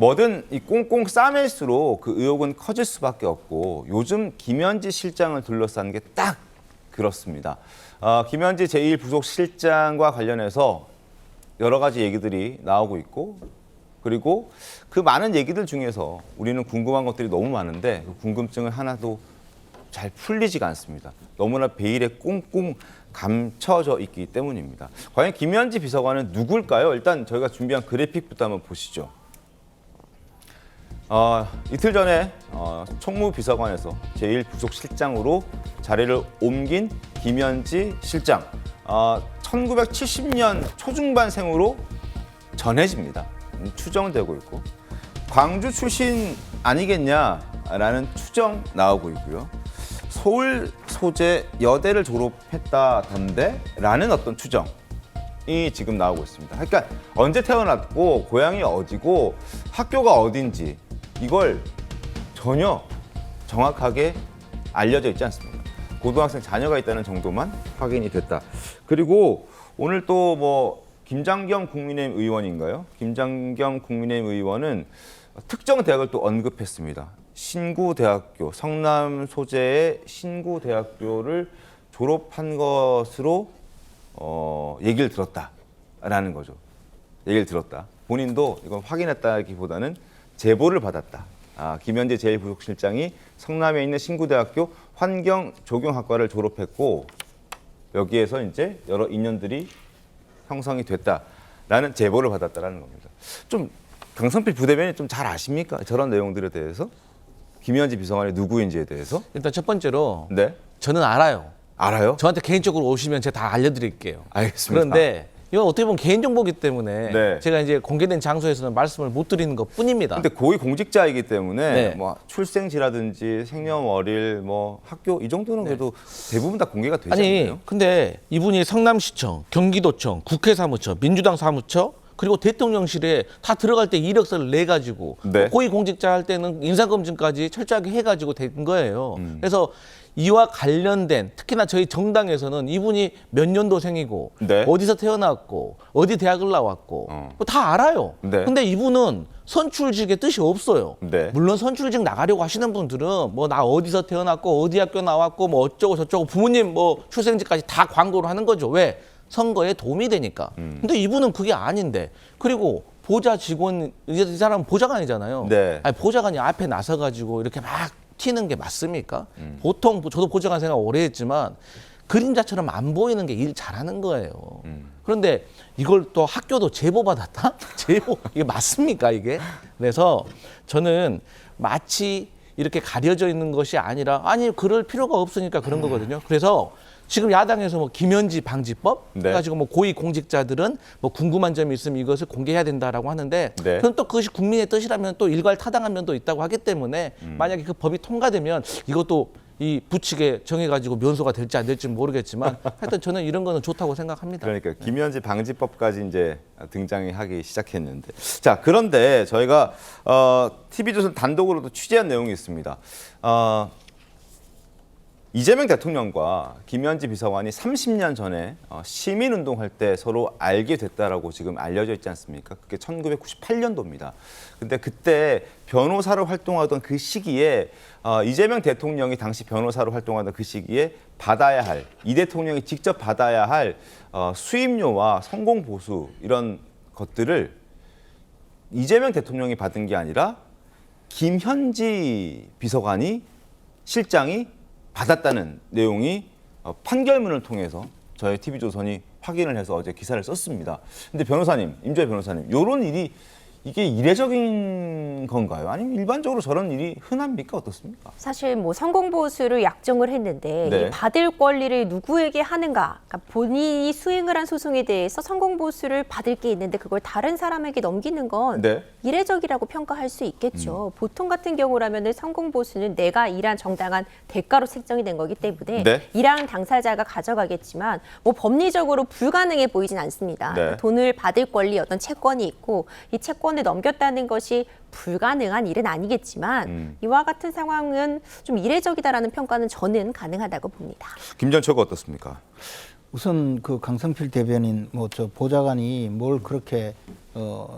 뭐든 이 꽁꽁 싸맬수록 그 의혹은 커질 수밖에 없고 요즘 김현지 실장을 둘러싼 게 딱 그렇습니다. 김현지 제1부속실장과 관련해서 여러 가지 얘기들이 나오고 있고 그리고 그 많은 얘기들 중에서 우리는 궁금한 것들이 너무 많은데 그 궁금증을 하나도 잘 풀리지가 않습니다. 너무나 베일에 꽁꽁 감춰져 있기 때문입니다. 과연 김현지 비서관은 누굴까요? 일단 저희가 준비한 그래픽부터 한번 보시죠. 이틀 전에 총무비서관에서 제1부속실장으로 자리를 옮긴 김현지 실장. 1970년 초중반생으로 전해집니다. 추정되고 있고 광주 출신 아니겠냐라는 추정 나오고 있고요. 서울 소재 여대를 졸업했다던데라는 어떤 추정이 지금 나오고 있습니다. 그러니까 언제 태어났고 고향이 어디고 학교가 어딘지 이걸 전혀 정확하게 알려져 있지 않습니다. 고등학생 자녀가 있다는 정도만 확인이 됐다. 그리고 오늘 또 뭐 김장겸 국민의힘 의원인가요? 김장겸 국민의힘 의원은 특정 대학을 또 언급했습니다. 신구대학교, 성남 소재의 신구대학교를 졸업한 것으로 얘기를 들었다라는 거죠. 얘기를 들었다. 본인도 이건 확인했다기보다는 제보를 받았다. 김현지 제1부속실장이 성남에 있는 신구대학교 환경조경학과를 졸업했고 여기에서 이제 여러 인연들이 형성이 됐다라는 제보를 받았다라는 겁니다. 좀 강성필 부대변인 좀 잘 아십니까? 저런 내용들에 대해서? 김현지 비서관이 누구인지에 대해서? 일단 첫 번째로 네. 저는 알아요. 알아요? 저한테 개인적으로 오시면 제가 다 알려드릴게요. 알겠습니다. 그런데 이건 어떻게 보면 개인정보이기 때문에 네. 제가 이제 공개된 장소에서는 말씀을 못 드리는 것 뿐입니다. 근데 고위공직자이기 때문에 네. 뭐 출생지라든지 생년월일, 뭐 학교 이 정도는 그래도 대부분 다 공개가 되지 않나요? 근데 이분이 성남시청, 경기도청, 국회사무처, 민주당 사무처 그리고 대통령실에 다 들어갈 때 이력서를 내 가지고 네. 고위공직자 할 때는 인사검증까지 철저하게 해가지고 된 거예요. 그래서 이와 관련된 특히나 저희 정당에서는 이분이 몇 년도생이고 네. 어디서 태어났고 어디 대학을 나왔고 뭐다 알아요. 네. 근데 이분은 선출직의 뜻이 없어요. 네. 물론 선출직 나가려고 하시는 분들은 뭐 나 어디서 태어났고 어디 학교 나왔고 뭐 어쩌고 저쩌고 부모님 뭐 출생지까지 다 광고를 하는 거죠. 왜? 선거에 도움이 되니까. 근데 이분은 그게 아닌데. 그리고 보좌 직원, 이 사람은 보좌관이잖아요. 네. 아니, 보좌관이 앞에 나서가지고 이렇게 막 튀는 게 맞습니까? 보통 저도 보좌관 생활 오래 했지만 그림자처럼 안 보이는 게 일 잘하는 거예요. 그런데 이걸 또 학교도 제보받았다? 제보, 이게 맞습니까, 이게? 그래서 저는 마치 이렇게 가려져 있는 것이 아니라 아니, 그럴 필요가 없으니까 그런 거거든요. 그래서 지금 야당에서 뭐 김현지 방지법 네. 해가지고 뭐 고위 공직자들은 뭐 궁금한 점이 있으면 이것을 공개해야 된다라고 하는데 네. 그건 또 그것이 국민의 뜻이라면 또 일괄타당한 면도 있다고 하기 때문에 만약에 그 법이 통과되면 이것도 이 부칙에 정해가지고 면소가 될지 안 될지 모르겠지만 하여튼 저는 이런 거는 좋다고 생각합니다. 그러니까 김현지 방지법까지 이제 등장하기 시작했는데 자 그런데 저희가 TV조선 단독으로도 취재한 내용이 있습니다. 이재명 대통령과 김현지 비서관이 30년 전에 시민운동할 때 서로 알게 됐다라고 지금 알려져 있지 않습니까? 그게 1998년도입니다. 근데 그때 변호사로 활동하던 그 시기에 이재명 대통령이 당시 변호사로 활동하던 그 시기에 받아야 할, 이 대통령이 직접 받아야 할 수임료와 성공보수 이런 것들을 이재명 대통령이 받은 게 아니라 김현지 비서관이 실장이 받았다는 내용이 판결문을 통해서 저희 TV조선이 확인을 해서 어제 기사를 썼습니다. 근데 변호사님, 임조혜 변호사님, 이런 일이 이게 이례적인 건가요? 아니면 일반적으로 저런 일이 흔합니까? 어떻습니까? 사실 뭐 성공보수를 약정을 했는데 네. 이 받을 권리를 누구에게 하는가? 그러니까 본인이 수행을 한 소송에 대해서 성공보수를 받을 게 있는데 그걸 다른 사람에게 넘기는 건 네. 이례적이라고 평가할 수 있겠죠. 보통 같은 경우라면 성공보수는 내가 일한 정당한 대가로 책정이 된 거기 때문에 네. 일한 당사자가 가져가겠지만 뭐 법리적으로 불가능해 보이진 않습니다. 네. 돈을 받을 권리 어떤 채권이 있고 이 채권을 넘겼다는 것이 불가능한 일은 아니겠지만 이와 같은 상황은 좀 이례적이다라는 평가는 저는 가능하다고 봅니다. 김 전 최고 어떻습니까? 우선 그 강성필 대변인 뭐 저 보좌관이 뭘 그렇게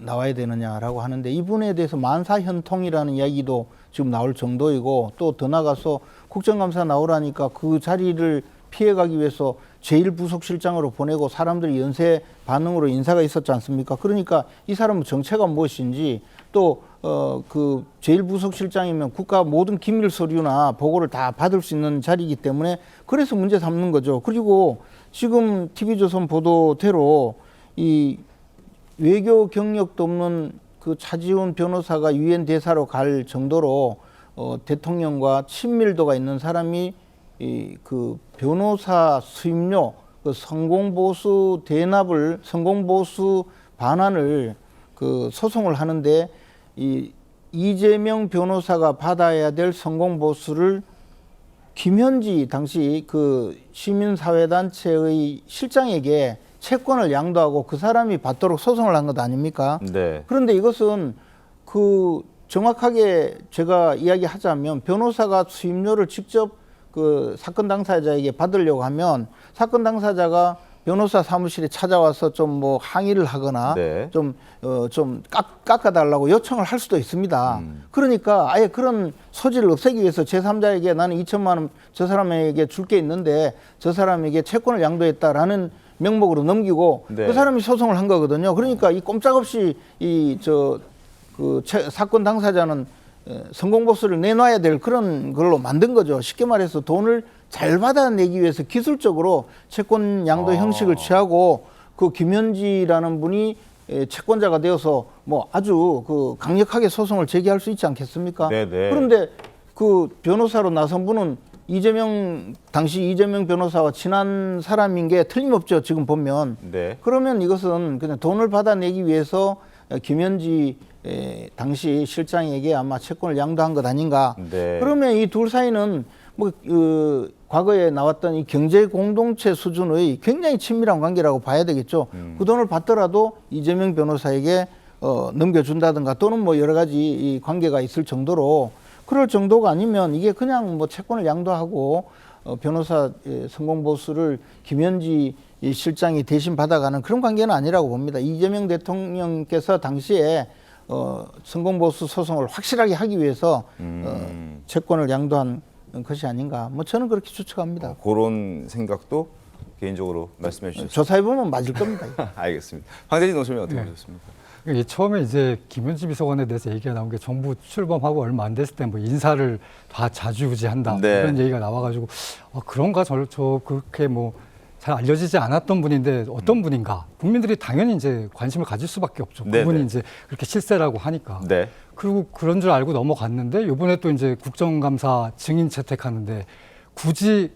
나와야 되느냐라고 하는데 이분에 대해서 만사현통이라는 이야기도 지금 나올 정도이고 또 더 나가서 국정감사 나오라니까 그 자리를 피해가기 위해서 제1부속실장으로 보내고 사람들이 연쇄 반응으로 인사가 있었지 않습니까? 그러니까 이 사람은 정체가 무엇인지 또 그 제1부속실장이면 국가 모든 기밀 서류나 보고를 다 받을 수 있는 자리이기 때문에 그래서 문제 삼는 거죠. 그리고 지금 TV조선 보도대로 이 외교 경력도 없는 그 차지훈 변호사가 유엔 대사로 갈 정도로 대통령과 친밀도가 있는 사람이 이 그 변호사 수임료 그 성공보수 대납을 성공보수 반환을 그 소송을 하는데 이 이재명 변호사가 받아야 될 성공보수를 김현지 당시 그 시민사회단체의 실장에게 채권을 양도하고 그 사람이 받도록 소송을 한 것 아닙니까? 네. 그런데 이것은 그 정확하게 제가 이야기하자면 변호사가 수임료를 직접 그 사건 당사자에게 받으려고 하면 사건 당사자가 변호사 사무실에 찾아와서 좀 뭐 항의를 하거나 네. 좀 깎아달라고 요청을 할 수도 있습니다. 그러니까 아예 그런 소지를 없애기 위해서 제3자에게 나는 2천만 원 저 사람에게 줄 게 있는데 저 사람에게 채권을 양도했다라는 명목으로 넘기고 네. 그 사람이 소송을 한 거거든요. 그러니까 이 꼼짝없이 사건 당사자는 성공보수를 내놔야 될 그런 걸로 만든 거죠. 쉽게 말해서 돈을 잘 받아내기 위해서 기술적으로 채권 양도 형식을 취하고 그 김현지라는 분이 채권자가 되어서 뭐 아주 그 강력하게 소송을 제기할 수 있지 않겠습니까? 네네. 그런데 그 변호사로 나선 분은 당시 이재명 변호사와 친한 사람인 게 틀림없죠. 지금 보면. 네. 그러면 이것은 그냥 돈을 받아내기 위해서 김현지 당시 실장에게 아마 채권을 양도한 것 아닌가. 네. 그러면 이 둘 사이는 뭐 과거에 나왔던 이 경제 공동체 수준의 굉장히 친밀한 관계라고 봐야 되겠죠. 그 돈을 받더라도 이재명 변호사에게 넘겨준다든가 또는 뭐 여러 가지 이 관계가 있을 정도로 그럴 정도가 아니면 이게 그냥 뭐 채권을 양도하고 변호사 성공보수를 김현지 이 실장이 대신 받아가는 그런 관계는 아니라고 봅니다. 이재명 대통령께서 당시에 성공보수 소송을 확실하게 하기 위해서 채권을 양도한 것이 아닌가. 뭐 저는 그렇게 추측합니다. 그런 생각도 개인적으로 말씀해 주셨습니다. 조사해보면 맞을 겁니다. 알겠습니다. 황대진 노선님 어떻게 보셨습니까? 이게 처음에 이제 김현지 비서관에 대해서 얘기가 나온 게 정부 출범하고 얼마 안 됐을 때 뭐 인사를 다 좌지우지한다 네. 이런 얘기가 나와가지고 그런가 저 그렇게 뭐 잘 알려지지 않았던 분인데 어떤 분인가 국민들이 당연히 이제 관심을 가질 수밖에 없죠. 네네. 그분이 이제 그렇게 실세라고 하니까. 네. 그리고 그런 줄 알고 넘어갔는데 이번에 또 이제 국정감사 증인 채택하는데 굳이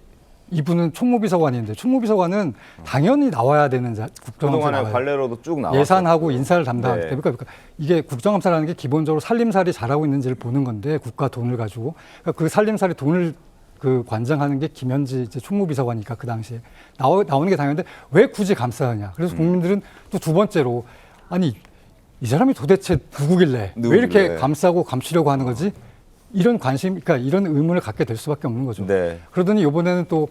이분은 총무비서관인데 총무비서관은 당연히 나와야 되는 국정감사 그동안에 나와요. 관례로도 쭉 나왔고 예산하고 인사를 담당하기 네. 때문에 그러니까 이게 국정감사라는 게 기본적으로 살림살이 잘하고 있는지를 보는 건데 국가 돈을 가지고 그러니까 그 살림살이 돈을 그 관장하는 게 김현지 이제 총무비서관이니까 그 당시에 나오는 게 당연한데 왜 굳이 감싸느냐. 그래서 국민들은 또 두 번째로 아니 이 사람이 도대체 누구길래 왜 이렇게 네. 감싸고 감추려고 하는 거지? 이런 관심, 그러니까 이런 의문을 갖게 될 수밖에 없는 거죠. 네. 그러더니 이번에는 또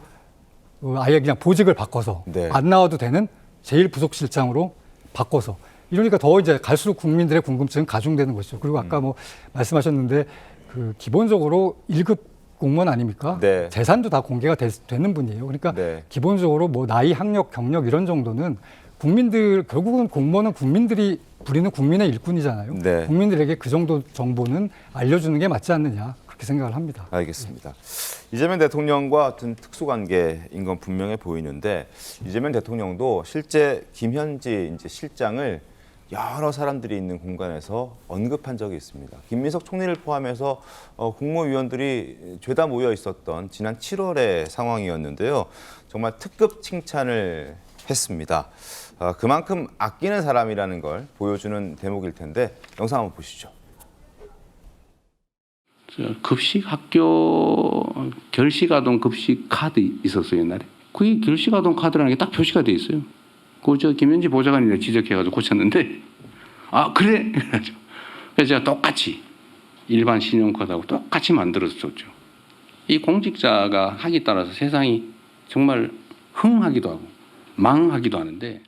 아예 그냥 보직을 바꿔서 네. 안 나와도 되는 제1부속실장으로 바꿔서 이러니까 더 이제 갈수록 국민들의 궁금증은 가중되는 것이죠. 그리고 아까 뭐 말씀하셨는데 그 기본적으로 1급 공무원 아닙니까? 네. 재산도 다 공개가 되는 분이에요. 그러니까 네. 기본적으로 뭐 나이, 학력, 경력 이런 정도는 국민들 결국은 공무원은 국민들이 부리는 국민의 일꾼이잖아요. 네. 국민들에게 그 정도 정보는 알려주는 게 맞지 않느냐 그렇게 생각을 합니다. 알겠습니다. 이재명 대통령과 어떤 특수관계인 건 분명해 보이는데 이재명 대통령도 실제 김현지 이제 실장을 여러 사람들이 있는 공간에서 언급한 적이 있습니다. 김민석 총리를 포함해서 국무위원들이 죄다 모여 있었던 지난 7월의 상황이었는데요. 정말 특급 칭찬을 했습니다. 그만큼 아끼는 사람이라는 걸 보여주는 대목일 텐데 영상 한번 보시죠. 급식 학교 결식아동 급식 카드 있었어요 옛날에. 그게 결식아동 카드라는 게 딱 표시가 돼 있어요. 그 저 김현지 보좌관이 지적해가지고 고쳤는데 그래. 그래서 제가 똑같이 일반 신용카드하고 똑같이 만들어서 줬죠. 이 공직자가 하기 따라서 세상이 정말 흥하기도 하고 망하기도 하는데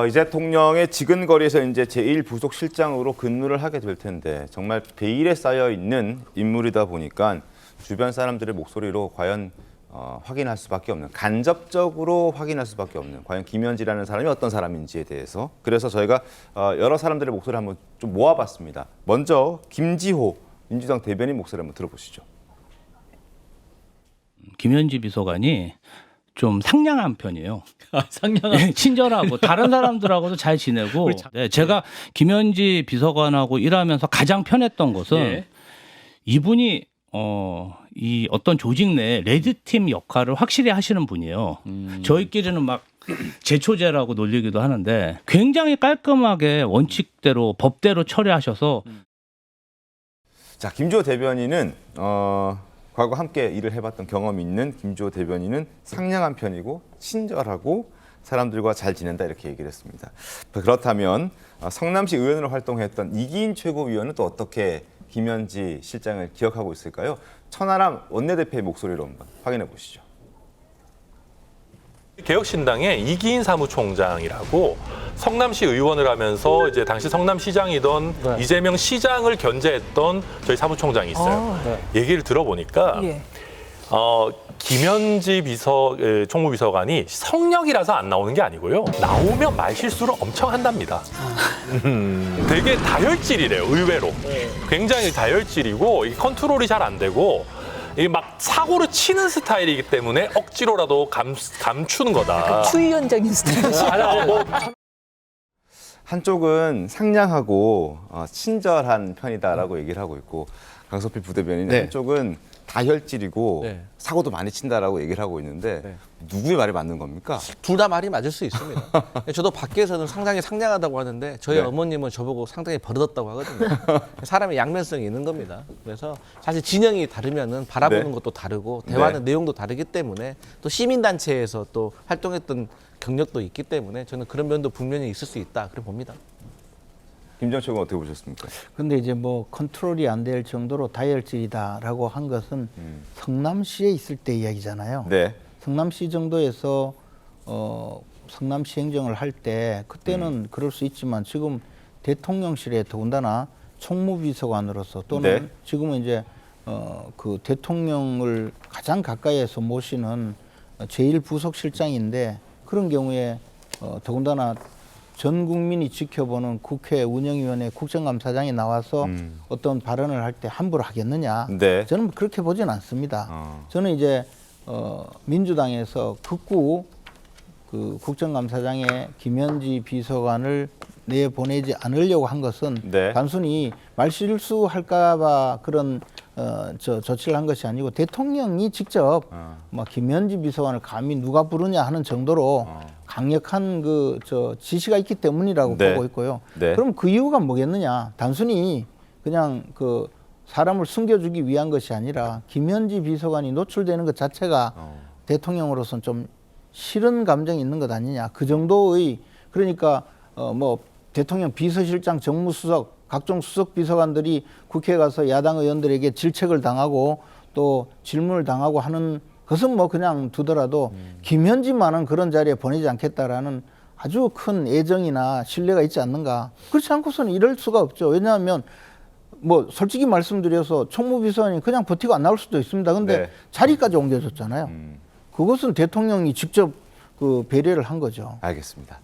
이 대통령의 지근거리에서 이제 제1부속실장으로 근무를 하게 될 텐데 정말 베일에 쌓여 있는 인물이다 보니까 주변 사람들의 목소리로 과연 확인할 수밖에 없는, 간접적으로 확인할 수밖에 없는 과연 김현지라는 사람이 어떤 사람인지에 대해서, 그래서 저희가 여러 사람들의 목소리를 한번 좀 모아봤습니다. 먼저 김지호 민주당 대변인 목소리 한번 들어보시죠. 김현지 비서관이 좀 상냥한 편이에요. 상냥한. 친절하고 다른 사람들하고도 잘 지내고. 네, 제가 김현지 비서관하고 일하면서 가장 편했던 것은 예. 이분이 이 어떤 조직 내 레드팀 역할을 확실히 하시는 분이에요. 저희끼리는 막 제초제라고 놀리기도 하는데 굉장히 깔끔하게 원칙대로 법대로 처리하셔서 자, 김주호 대변인은 과거 함께 일을 해봤던 경험이 있는 김주호 대변인은 상냥한 편이고 친절하고 사람들과 잘 지낸다 이렇게 얘기를 했습니다. 그렇다면 성남시 의원으로 활동했던 이기인 최고위원은 또 어떻게 김현지 실장을 기억하고 있을까요? 천하람 원내대표의 목소리로 한번 확인해 보시죠. 개혁신당의 이기인 사무총장이라고 성남시 의원을 하면서 이제 당시 성남시장이던 이재명 시장을 견제했던 저희 사무총장이 있어요. 얘기를 들어보니까 김현지 총무비서관이 성역이라서 안 나오는 게 아니고요. 나오면 말실수를 엄청 한답니다. 되게 다혈질이래요, 의외로. 굉장히 다혈질이고 이 컨트롤이 잘 안 되고 이게 막 사고를 치는 스타일이기 때문에 억지로라도 감추는 거다. 추위원적인 스타일이죠. 한쪽은 상냥하고 친절한 편이다라고 얘기를 하고 있고 강석필 부대변인은 네. 한쪽은 다혈질이고 네. 사고도 많이 친다라고 얘기를 하고 있는데 누구의 말이 맞는 겁니까? 둘 다 말이 맞을 수 있습니다. 저도 밖에서는 상당히 상냥하다고 하는데 저희 네. 어머님은 저보고 상당히 버릇없다고 하거든요. 사람의 양면성이 있는 겁니다. 그래서 사실 진영이 다르면은 바라보는 네. 것도 다르고 대화하는 네. 내용도 다르기 때문에 또 시민단체에서 또 활동했던 경력도 있기 때문에 저는 그런 면도 분명히 있을 수 있다 그렇게 봅니다. 김정철 의원 어떻게 보셨습니까? 근데 이제 뭐 컨트롤이 안 될 정도로 다혈질이다라고 한 것은 성남시에 있을 때 이야기잖아요. 네. 성남시 정도에서 성남시 행정을 할 때 그때는 그럴 수 있지만 지금 대통령실에 더군다나 총무비서관으로서 또는 네. 지금은 이제 그 대통령을 가장 가까이에서 모시는 제1부속실장인데 그런 경우에 더군다나 전 국민이 지켜보는 국회 운영위원회 국정감사장이 나와서 어떤 발언을 할 때 함부로 하겠느냐? 네. 저는 그렇게 보진 않습니다. 저는 이제 민주당에서 극구 그 국정감사장에 김현지 비서관을 내보내지 않으려고 한 것은 네. 단순히 말실수할까봐 그런 조치를 한 것이 아니고 대통령이 직접 뭐 김현지 비서관을 감히 누가 부르냐 하는 정도로 강력한 지시가 있기 때문이라고 네. 보고 있고요. 네. 그럼 그 이유가 뭐겠느냐? 단순히 그냥 그 사람을 숨겨주기 위한 것이 아니라 김현지 비서관이 노출되는 것 자체가 대통령으로서는 좀 싫은 감정이 있는 것 아니냐. 그 정도의 그러니까 뭐 대통령 비서실장 정무수석 각종 수석 비서관들이 국회에 가서 야당 의원들에게 질책을 당하고 또 질문을 당하고 하는 것은 뭐 그냥 두더라도 김현지만은 그런 자리에 보내지 않겠다라는 아주 큰 애정이나 신뢰가 있지 않는가. 그렇지 않고서는 이럴 수가 없죠. 왜냐하면 뭐 솔직히 말씀드려서 총무비서관이 그냥 버티고 안 나올 수도 있습니다. 근데 네. 자리까지 옮겨줬잖아요. 그것은 대통령이 직접 그 배려를 한 거죠. 알겠습니다.